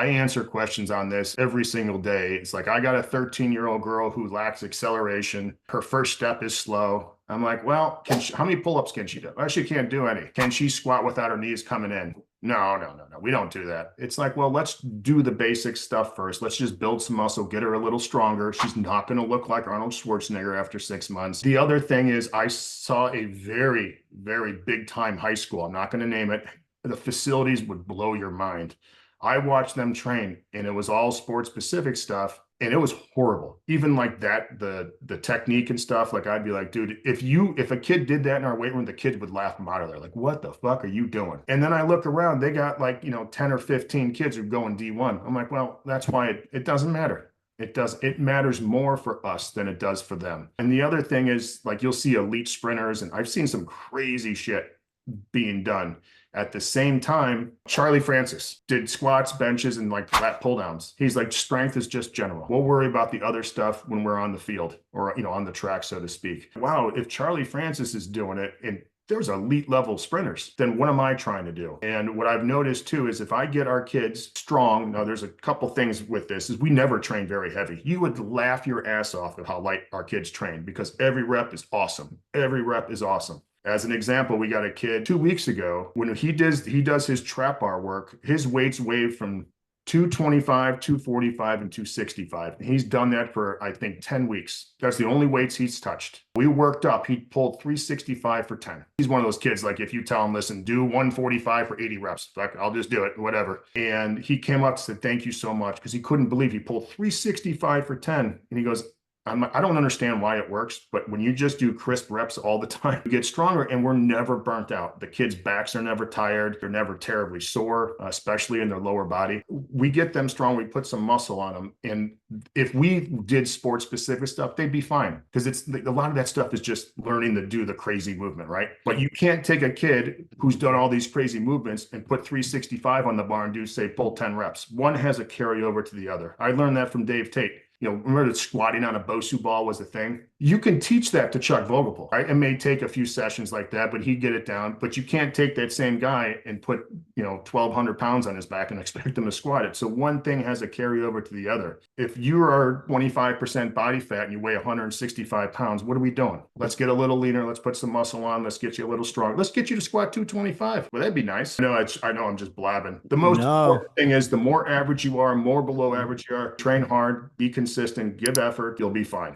I answer questions on this every single day. It's like, I got a 13-year-old girl who lacks acceleration. Her first step is slow. I'm like, well, how many pull-ups can she do? Well, she can't do any. Can she squat without her knees coming in? No, no, no, no. We don't do that. It's like, well, let's do the basic stuff first. Let's just build some muscle, get her a little stronger. She's not going to look like Arnold Schwarzenegger after 6 months. The other thing is, I saw a very, very big time high school. I'm not going to name it. The facilities would blow your mind. I watched them train, and it was all sports specific stuff, and it was horrible. Even like that, the technique and stuff. Like, I'd be like, dude, if a kid did that in our weight room, the kids would laugh them out of there. Like, what the fuck are you doing? And then I look around, they got like 10 or 15 kids who go in D1. I'm like, well, that's why it doesn't matter. It matters more for us than it does for them. And the other thing is, like, you'll see elite sprinters, and I've seen some crazy shit being done. At the same time, Charlie Francis did squats, benches, and like flat pull downs. He's like, strength is just general. We'll worry about the other stuff when we're on the field, or on the track, so to speak. Wow, if Charlie Francis is doing it and there's elite level sprinters, then what am I trying to do? And what I've noticed too is, if I get our kids strong, now there's a couple things with this, is we never train very heavy. You would laugh your ass off at how light our kids train, because every rep is awesome. Every rep is awesome. As an example, we got a kid 2 weeks ago, when he does his trap bar work, his weights weighed from 225, 245, and 265. And he's done that for, I think, 10 weeks. That's the only weights he's touched. We worked up, he pulled 365 for 10. He's one of those kids, like, if you tell him, listen, do 145 for 80 reps, like, I'll just do it, whatever. And he came up and said, thank you so much, because he couldn't believe he pulled 365 for 10. And he goes, I don't understand why it works, but when you just do crisp reps all the time, you get stronger, and we're never burnt out. The kids' backs are never tired. They're never terribly sore, especially in their lower body. We get them strong. We put some muscle on them. And if we did sports specific stuff, they'd be fine, because it's a lot of that stuff is just learning to do the crazy movement, right? But you can't take a kid who's done all these crazy movements and put 365 on the bar and pull 10 reps. One has a carryover to the other. I learned that from Dave Tate. Remember that squatting on a Bosu ball was a thing? You can teach that to Chuck Vogelpohl, right? It may take a few sessions like that, but he'd get it down. But you can't take that same guy and put, 1,200 pounds on his back and expect him to squat it. So one thing has a carryover to the other. If you are 25% body fat and you weigh 165 pounds, what are we doing? Let's get a little leaner. Let's put some muscle on. Let's get you a little stronger. Let's get you to squat 225. Well, that'd be nice. I know I'm just blabbing. The most important thing is, the more average you are, more below average you are, train hard, be consistent, give effort, you'll be fine.